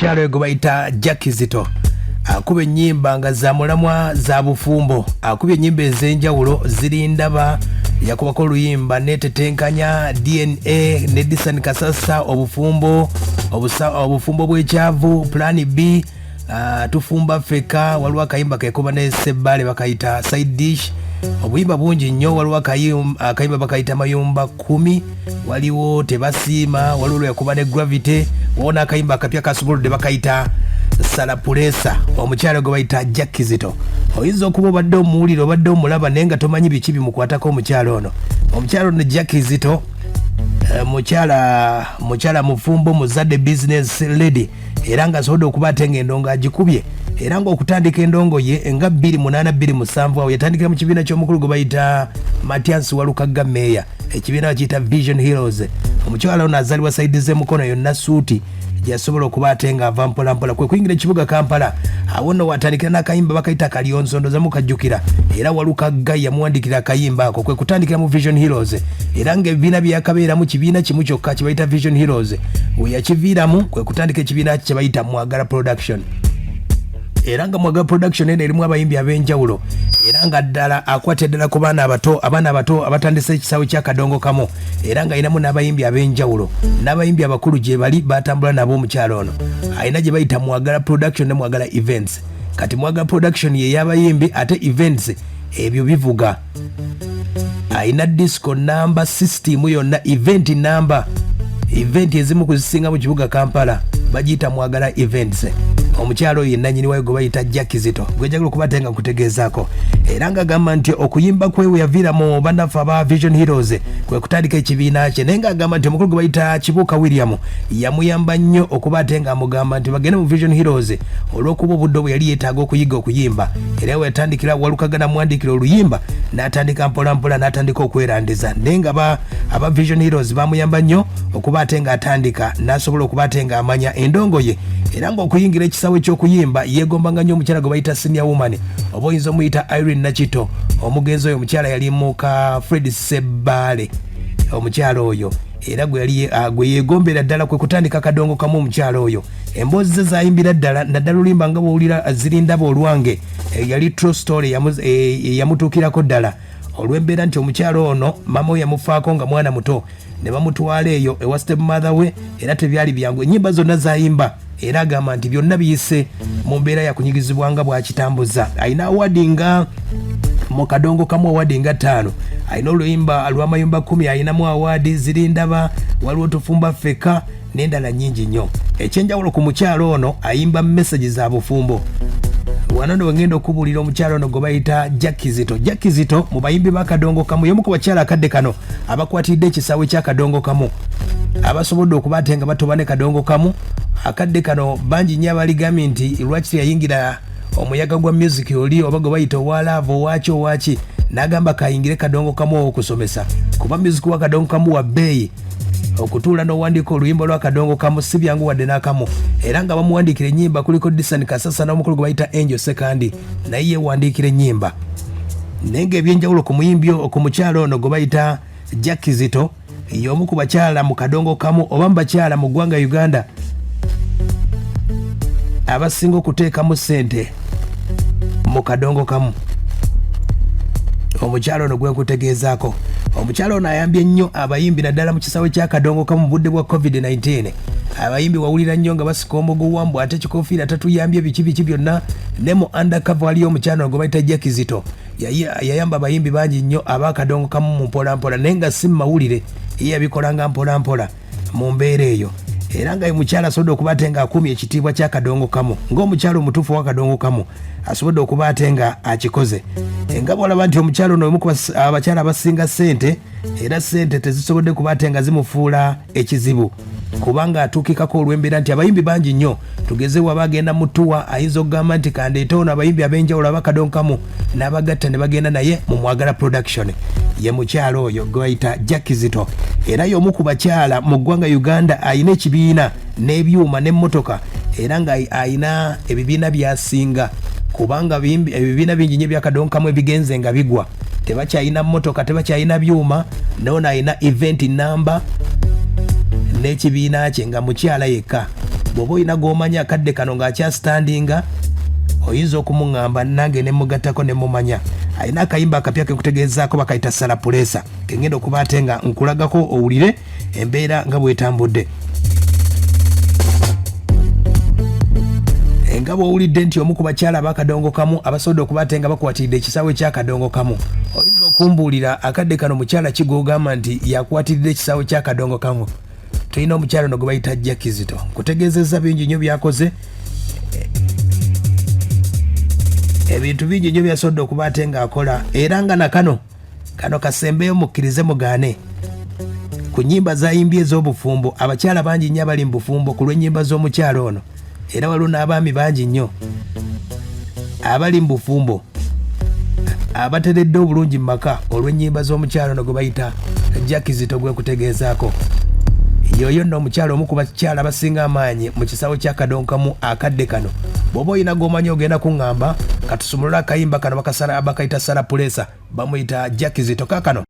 Kyalo ego bayita Kizito akubye ennyimba nga za mulamwa za bufumbo, akubye ennyimba ez'enjawulo ziri ndaba, yakubako oluyimba netetenkanya DNA ne Disan Kasasa obufumbo bw'ekyavu plan B, tufumba feka, waliwo akayimba kekuba ne Sebbale bakayita side dish, obuyimba bungi nnyo, waliwo akayimba bakayita mayumba 10, waliwo tebasiima, waliwo yakuba ne gravity, wona akayimba akapya kasobodde bakayita salapulesa. Omukyalo gwe bayita Kizito oyinza okuba obadde omuwulire obadde omulaba naye nga tomanyi biki bimukwatako omukyalo ono. Omukyalo ono Kizito mukyala mufumbo muzadde business lady, era nga asobodde okuba ate ng'endongo agikubye, era ng'okutandika endongo ye nga 28-27 awo yatandikira mu kibiina ky'omukulu gwe bayita Matias Walukaga Meya, ekibiina bakiyita Vision Heroes. Omukyala ono azalibwa saidi z'emukono yonna suuti gyasobola okuba ate nga ava mpolampola kwe kuyingira ekibuga Kampala. Awo nno watandikira n'akayimba bakayita Kalyonzo, ndoza mukajjukira, era Walukaga yamuwandikira akayimba ako, kwe kutandikira mu Vision Heroes, era ng'ebibiina byakabeeramu kibiina kimu kyokka kye bayita Vision Heroes, we yakiviiramu kwe kutandika ekibiina kye bayita Mwagala Production. Era nga Mwagala Production eno erimu abayimbi ab'enjawulo, era nga ddala akwata ddala ku baana abato abatandise ekisaawe kya Kadongokamu, era nga ayinamu n'abayimbi ab'enjawulo n'abayimbi abakulu gye bali batambula nabo. Omukyalo ono ayina gye bayita Mwagala Production ne Mwagala Events. Kati Mwagala Production ye y'abayimbi, ate Events ebyo bivuga. Ayina disco number system yonna, event number, event ezimu kuzisinga mu kibuga Kampala bagiyita Mwagala Events. Omukyalo yenna nyini wayo gwe bayita Kizito gwejagala okuba ate nga nkutegeezaako, era nga agamba nti okuyimba kwe we yaviira mu bannaffe aba Vision Heroes kwe kutandika ekibiina kye, naye nga agamba nti omukulu gwe bayita Kibuuka William yamuyamba nnyo okuba ate nga amugamba nti bagende mu Vision Heroes olw'okuba obudde bwe yali yeetaaga okuyiga okuyimba, era we yatandikira Walukaga namwandikira oluyimba n'atandika mpolampola n'atandika okwerandiza, naye nga aba Vision Heroes bamuyamba nnyo okuba ate nga atandika n'asobola okuba ate nga amanya endongo ye, era nga okuyingira ekisaawe eky'okuyimba yeegombanga nnyo omukyala gwe bayita senior woman, oba oyinza omuyita Irene Nakito. Omugenzi oyo omukyala yali muka Fred Sebbale omukyala oyo, era gwe yeegombera ddala kwe kutandika Kadongokamu. Omukyala oyo emboozi ze zayimbira ddala, naddala oluyimba nga bw'owulira zirindaba olwange, yali true story yamutuukirako ddala, olw'embeera nti omukyala ono mama we yamufaako nga mwana muto ne bamutwala eyo ewa step mother we, era tebyali byangu, ennyimba zonna zayimba, era agamba nti byonna biyise mu mbeera yakunyigizibwanga bwakitambuza. Ayina awadi nga mu Kadongokamu awadi nga 5, ayina oluyimba lw'amayumba 10, ayinamu awadi ziri ndaba, waliwo tufumba feka n'endala nnyingi nnyo. Ekyenjawulo ku mukyalo ono ayimba message za bufumbo. Wano ndo ngenda okubuulira omukyalo ono gwe bayita Kizito. Kizito mu bayimbi ba Kadongokamu y'omu ku bakyala akadde kano abakwatidde ekisaawe kya Kadongokamu, abasobodde okuba ate nga batoba ne Kadongokamu. Akadde kano bangi nnyo abaligambye nti lwaki yayingira omuyaga gwa music oli oba gwe bayita owalaava owaki n'agamba kayingire Kadongokamu okusomesa, kuba music wa Kadongokamu wa bbeeyi. Okutuula n'owandiika oluyimba lwa Kadongokamu si byangu wadde n'akamu, era nga bamuwandiikira ennyimba kuliko Disan Kasasa n'omukulu gwe bayita Angel Sekandi naye yeewandiikira ennyimba. Naye ng'ebyenjawulo ku muyimbi ku mukyalo ono gwe bayita Kizito y'omu ku bakyala mu Kadongokamu oba mu bakyala mu ggwanga Uganda abasinga okuteekamu ssente mu Kadongokamu. Omukyalo ono gwe nkutegeezaako. Omukyalo ono ayambye nnyo abayimbi naddala mu kisaawe kya Kadongokamu mu budde bwa COVID-19. Abayimbi wawulira nnyo nga basika omugu wambu ate kikofiira tatuyambye biki byonna, ne mu undercover waliyo omukyalo ono gwe bayita Kizito yayamba abayimbi bangi nnyo aba Kadongokamu mu mpolampola, naye nga si mawulire, ye yabikolanga mpolampola mu mbeera eyo, era nga mukyala asobodde okuba ate nga akumye ekitiibwa kya Kadongokamu ng'omukyalo omutuufu wa Kadongokamu asobodde okuba ate nga akikoze. Nga bw'olaba nti omukyalo ono omu ku abakyala abasinga ssente, era ssente tezisobodde kuba ate nga zimufuula ekizibu, kubanga atuukikako olw'embeera nti abayimbi bangi nnyo. Tugeze waba agenda mu ttuwa ayinza okugamba nti kandeete ono abayimbi ab'enjawulo aba Kadongokamu n'abagatta ne bagenda naye mu Mwagala Production. Ye mukyalo oyo gwe bayita Kizito, era y'omu ku bakyala mu ggwanga Uganda ayina ekibiina n'ebyuma n'emmotoka, era nga ayina ebibiina byasinga, kubanga ebibiina bingi nnyo bya Kadongokamu ebigenze nga bigwa, tebakyayina mmotoka, tebakyayina byuma, n'ono ayina event number n'ekibiina kye nga mukyala yekka. bw'oba olina g'omanya akadde kano ng'akyasitandinga oyinza okumuŋŋamba nange ne mugattako ne mumanya. Alina akayimba akapya ke nkutegeezaako bakayita salapulesa kengenda okuba ate nga nkulagako owulire embeera nga bwetambudde. Nga bw'owulidde nti omu ku bakyala ab'Akadongokamu abasobodde okuba ate nga bakwatiridde ekisaawe ky'Akadongokamu, oyinza okumbuulira akadde kano mukyala kigogamba nti yakwatiridde ekisaawe ky'Akadongokamu. Tulina omukyala ono gwe bayita Kizito, nkutegeezezza bingi nnyo byakoze, ebintu bingi nnyo byasobodde okuba ate ng'akola, era nga nakano kasembeyo mukkirize mugaane ku nnyimba zayimbye ez'obufumbo. Abakyala bangi nnyo abali mu bufumbo ku lw'ennyimba z'omukyala ono, era waliwo n'abaami bangi nnyo abali mu bufumbo abateredde obulungi mu maka olw'ennyimba z'omukyala ono gwe bayita Kizito gwe kutegeezaako. Yoyo nno omukyala omu ku bakyala abasinga amaanyi mu kisaawe ky'Akadongokamu akadde kano. Bw'oba olina g'omanyi ogenda kuŋŋamba katusumulula akayimba kano bakayita salapulesa, bamuyita Kizito. Kaakano